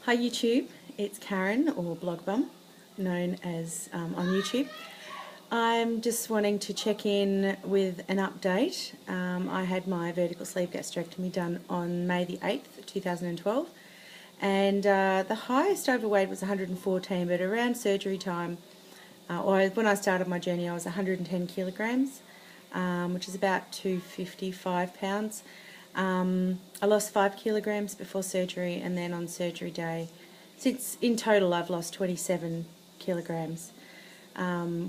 Hi YouTube, it's Karen or Blogbum, known as on YouTube. I'm just wanting to check in with an update. I had my vertical sleeve gastrectomy done on May the 8th, 2012, and the highest overweight was 114, but around surgery time, or when I started my journey, I was 110 kilograms, which is about 255 pounds. I lost 5 kilograms before surgery, and then on surgery day, since in total I've lost 27 kilograms,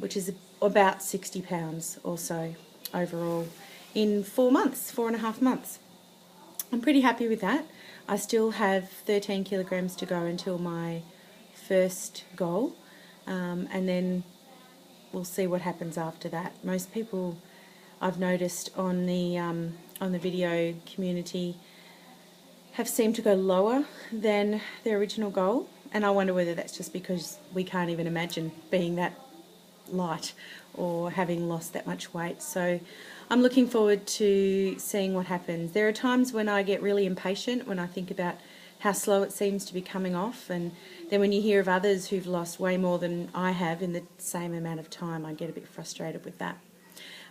which is about 60 pounds or so overall in 4.5 months. I'm pretty happy with that. I still have 13 kilograms to go until my first goal, and then we'll see what happens after that. Most people I've noticed on the video community have seemed to go lower than their original goal, and I wonder whether that's just because we can't even imagine being that light or having lost that much weight. So I'm looking forward to seeing what happens. There are times when I get really impatient when I think about how slow it seems to be coming off, and then when you hear of others who've lost way more than I have in the same amount of time, I get a bit frustrated with that.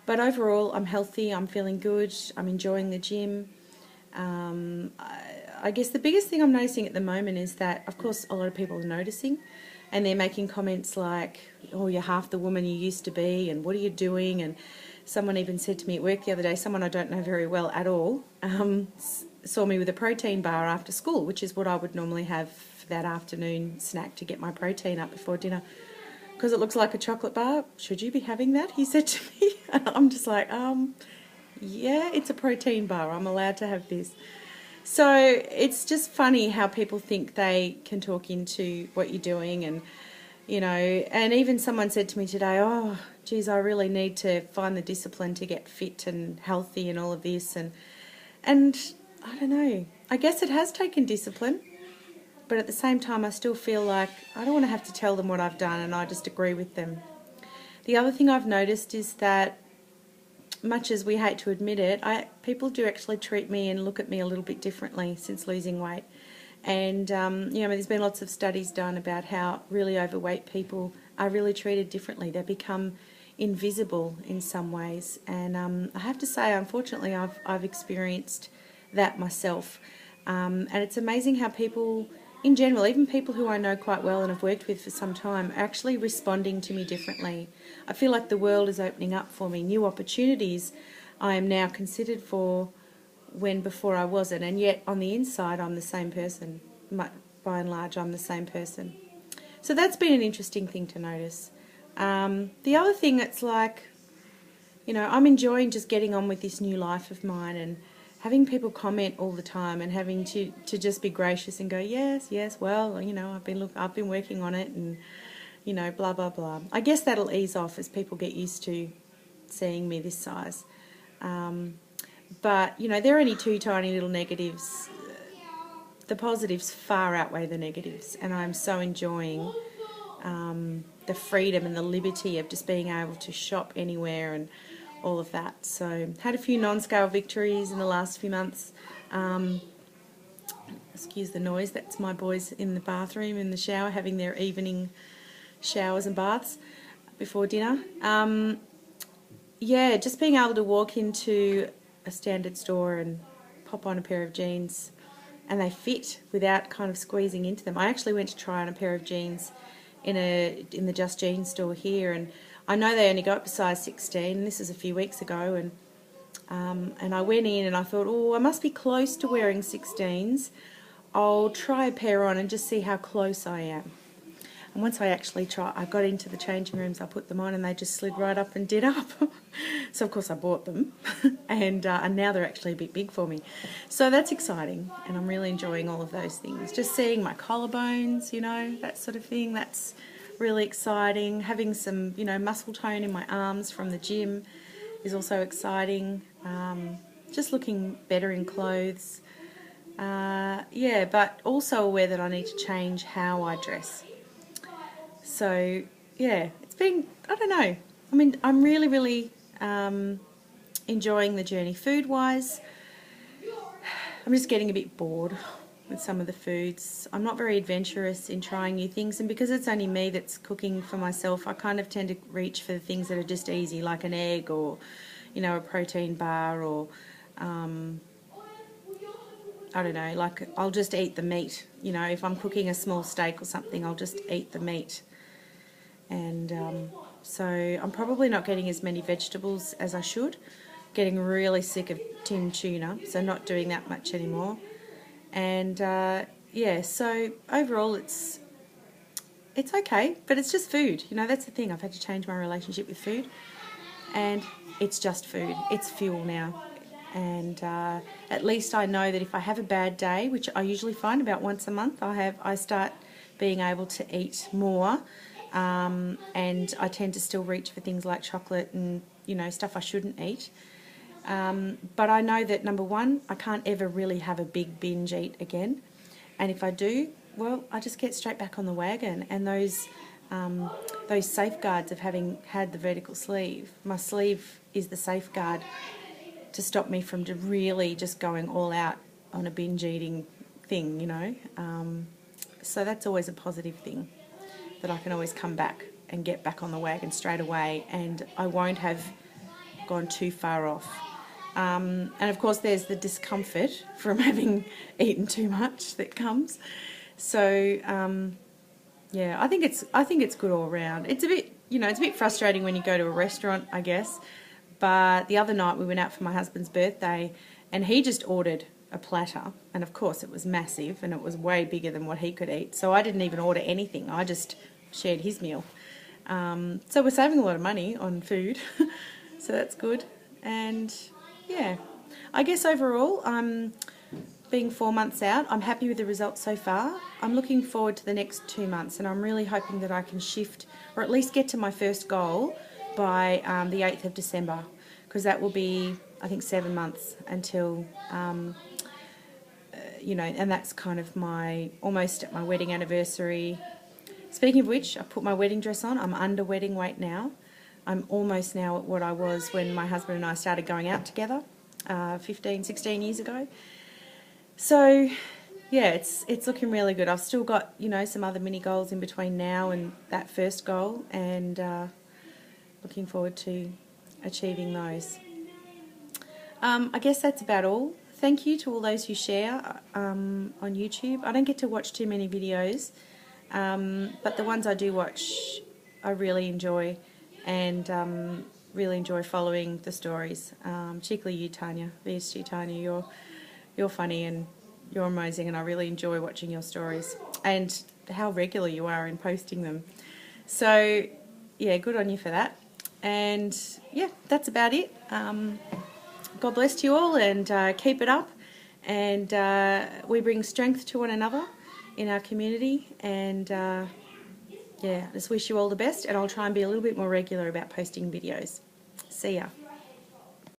But overall, I'm healthy, I'm feeling good, I'm enjoying the gym. I guess the biggest thing I'm noticing at the moment is that, of course, a lot of people are noticing, and they're making comments like, oh, you're half the woman you used to be, and what are you doing? And someone even said to me at work the other day, someone I don't know very well at all, saw me with a protein bar after school, which is what I would normally have for that afternoon snack to get my protein up before dinner. Because it looks like a chocolate bar, should you be having that? He said to me. And I'm just like, yeah, it's a protein bar. I'm allowed to have this. So it's just funny how people think they can talk into what you're doing. And, you know, and even someone said to me today, oh, geez, I really need to find the discipline to get fit and healthy and all of this. And I don't know. I guess it has taken discipline. But at the same time, I still feel like I don't want to have to tell them what I've done, and I just agree with them. The other thing I've noticed is that, much as we hate to admit it, people do actually treat me and look at me a little bit differently since losing weight. And, you know, there's been lots of studies done about how really overweight people are really treated differently. They become invisible in some ways. And I have to say, unfortunately, I've experienced that myself. And it's amazing how people, in general, even people who I know quite well and have worked with for some time, are actually responding to me differently. I feel like the world is opening up for me, new opportunities I am now considered for when before I wasn't, and yet on the inside I'm the same person. By and large, I'm the same person. So that's been an interesting thing to notice. The other thing that's like, you know, I'm enjoying just getting on with this new life of mine and having people comment all the time and having to just be gracious and go, yes, well, you know, I've been working on it, and, you know, blah, blah, blah. I guess that'll ease off as people get used to seeing me this size. But, you know, there are only two tiny little negatives. The positives far outweigh the negatives, and I'm so enjoying the freedom and the liberty of just being able to shop anywhere and all of that. So had a few non-scale victories in the last few months. Excuse the noise, that's my boys in the bathroom in the shower having their evening showers and baths before dinner. Yeah, just being able to walk into a standard store and pop on a pair of jeans and they fit without kind of squeezing into them. I actually went to try on a pair of jeans in the Just Jeans store here, and I know they only go up to size 16. This is a few weeks ago, and I went in and I thought, oh, I must be close to wearing 16s. I'll try a pair on and just see how close I am. And once I actually I got into the changing rooms, I put them on and they just slid right up and did up. So of course I bought them, and now they're actually a bit big for me. So that's exciting, and I'm really enjoying all of those things. Just seeing my collarbones, you know, that sort of thing, that's really exciting. Having some, you know, muscle tone in my arms from the gym is also exciting. Just looking better in clothes. Yeah, but also aware that I need to change how I dress. So, yeah, it's been, I don't know. I mean, I'm really, really enjoying the journey. Food-wise, I'm just getting a bit bored. with some of the foods. I'm not very adventurous in trying new things, and because it's only me that's cooking for myself, I kind of tend to reach for the things that are just easy, like an egg or, you know, a protein bar, or I don't know, like I'll just eat the meat. You know, if I'm cooking a small steak or something, I'll just eat the meat. And so I'm probably not getting as many vegetables as I should. Getting really sick of tin tuna, so not doing that much anymore. And yeah, so overall it's okay, but it's just food. You know, that's the thing. I've had to change my relationship with food, and it's just food. It's fuel now. And at least I know that if I have a bad day, which I usually find about once a month, I start being able to eat more, and I tend to still reach for things like chocolate and, you know, stuff I shouldn't eat. But I know that, number one, I can't ever really have a big binge eat again, and if I do, well, I just get straight back on the wagon. And those safeguards of having had the vertical sleeve, my sleeve is the safeguard to stop me from really just going all out on a binge eating thing, you know. So that's always a positive thing, that I can always come back and get back on the wagon straight away, and I won't have gone too far off. And of course there's the discomfort from having eaten too much that comes. So yeah, I think it's good all around. It's a bit, you know, it's a bit frustrating when you go to a restaurant, I guess. But the other night we went out for my husband's birthday, and he just ordered a platter, and of course it was massive and it was way bigger than what he could eat. So I didn't even order anything. I just shared his meal. So we're saving a lot of money on food, so that's good. And yeah, I guess overall, being 4 months out, I'm happy with the results so far. I'm looking forward to the next 2 months, and I'm really hoping that I can shift, or at least get to my first goal by the 8th of December, because that will be, I think, 7 months until, you know, and that's kind of almost at my wedding anniversary. Speaking of which, I put my wedding dress on. I'm under wedding weight now. I'm almost now at what I was when my husband and I started going out together 15, 16 years ago. So yeah, it's looking really good. I've still got, you know, some other mini goals in between now and that first goal, and looking forward to achieving those. I guess that's about all. Thank you to all those who share on YouTube. I don't get to watch too many videos, but the ones I do watch I really enjoy, and really enjoy following the stories. Particularly you, Tanya, VSG Tanya, you're funny and you're amazing, and I really enjoy watching your stories and how regular you are in posting them. So yeah, good on you for that. And yeah, that's about it. God bless you all, and keep it up. And we bring strength to one another in our community. And yeah, just wish you all the best. And I'll try and be a little bit more regular about posting videos. See ya.